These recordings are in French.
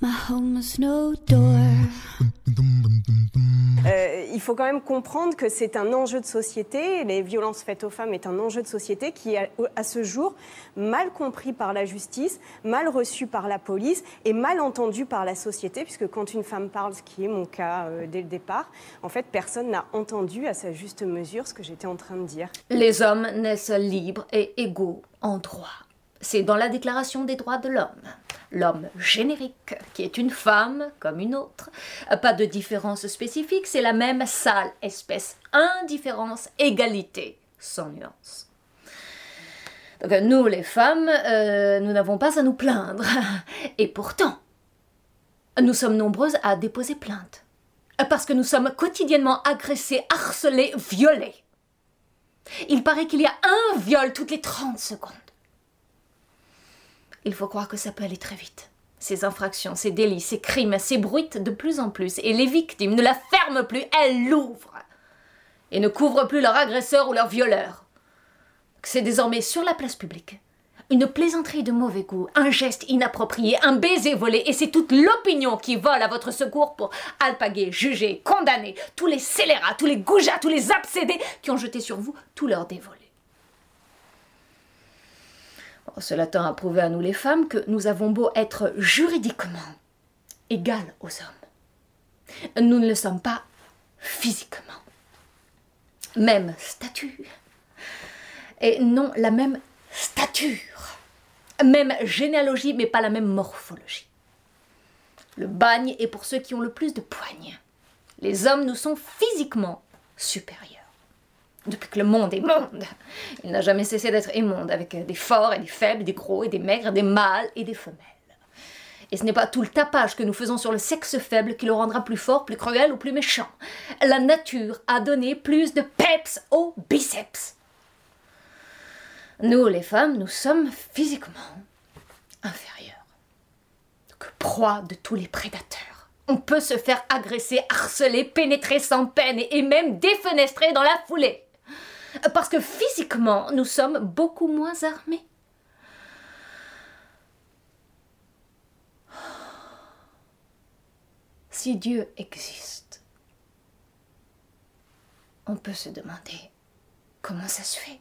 My home has no door. Il faut quand même comprendre que c'est un enjeu de société. Les violences faites aux femmes est un enjeu de société qui est à ce jour mal compris par la justice, mal reçu par la police et mal entendu par la société, puisque quand une femme parle, ce qui est mon cas dès le départ, en fait personne n'a entendu à sa juste mesure ce que j'étais en train de dire. Les hommes naissent libres et égaux en droit. C'est dans la Déclaration des droits de l'homme. L'homme générique, qui est une femme comme une autre. Pas de différence spécifique, c'est la même sale espèce. Indifférence, égalité, sans nuance. Donc nous, les femmes, nous n'avons pas à nous plaindre. Et pourtant, nous sommes nombreuses à déposer plainte. Parce que nous sommes quotidiennement agressées, harcelées, violées. Il paraît qu'il y a un viol toutes les 30 secondes. Il faut croire que ça peut aller très vite. Ces infractions, ces délits, ces crimes s'ébruitent de plus en plus et les victimes ne la ferment plus, elles l'ouvrent et ne couvrent plus leur agresseur ou leur violeur. C'est désormais sur la place publique une plaisanterie de mauvais goût, un geste inapproprié, un baiser volé et c'est toute l'opinion qui vole à votre secours pour alpaguer, juger, condamner tous les scélérats, tous les goujats, tous les obsédés qui ont jeté sur vous tout leur dévolé. Cela tend à prouver à nous les femmes que nous avons beau être juridiquement égales aux hommes. Nous ne le sommes pas physiquement. Même statut. Et non la même stature. Même généalogie, mais pas la même morphologie. Le bagne est pour ceux qui ont le plus de poigne. Les hommes nous sont physiquement supérieurs. Depuis que le monde est monde, il n'a jamais cessé d'être immonde, avec des forts et des faibles, des gros et des maigres, des mâles et des femelles. Et ce n'est pas tout le tapage que nous faisons sur le sexe faible qui le rendra plus fort, plus cruel ou plus méchant. La nature a donné plus de peps aux biceps. Nous, les femmes, nous sommes physiquement inférieures. Que proie de tous les prédateurs. On peut se faire agresser, harceler, pénétrer sans peine et même défenestrer dans la foulée. Parce que physiquement, nous sommes beaucoup moins armés. Si Dieu existe, on peut se demander comment ça se fait.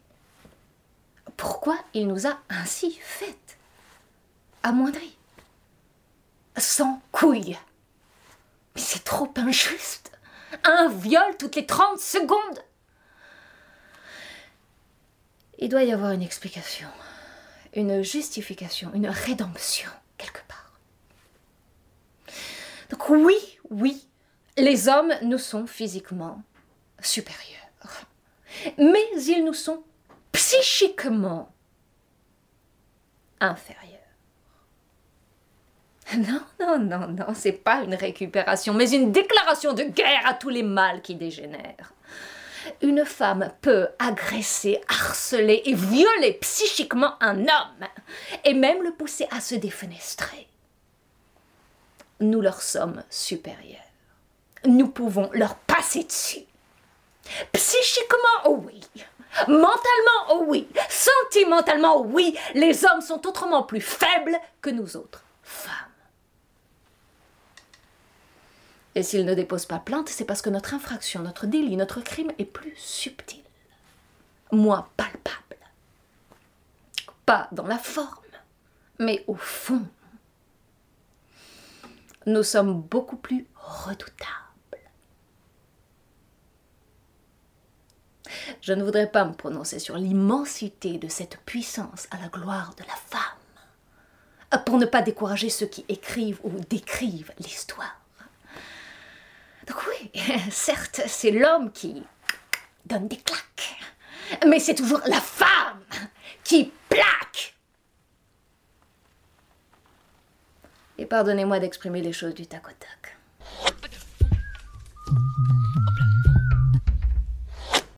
Pourquoi il nous a ainsi faites, amoindris, sans couilles. Mais c'est trop injuste. Un viol toutes les 30 secondes. Il doit y avoir une explication, une justification, une rédemption, quelque part. Donc oui, les hommes nous sont physiquement supérieurs. Mais ils nous sont psychiquement inférieurs. Non, c'est pas une récupération, mais une déclaration de guerre à tous les mâles qui dégénèrent. Une femme peut agresser, harceler et violer psychiquement un homme, et même le pousser à se défenestrer. Nous leur sommes supérieurs. Nous pouvons leur passer dessus. Psychiquement, oh oui. Mentalement, oh oui. Sentimentalement, oh oui. Les hommes sont autrement plus faibles que nous autres femmes. Et s'ils ne déposent pas plainte, c'est parce que notre infraction, notre délit, notre crime est plus subtil, moins palpable. Pas dans la forme, mais au fond. Nous sommes beaucoup plus redoutables. Je ne voudrais pas me prononcer sur l'immensité de cette puissance à la gloire de la femme, pour ne pas décourager ceux qui écrivent ou décrivent l'histoire. Donc oui, certes, c'est l'homme qui donne des claques, mais c'est toujours la femme qui plaque. Et pardonnez-moi d'exprimer les choses du tac au tac.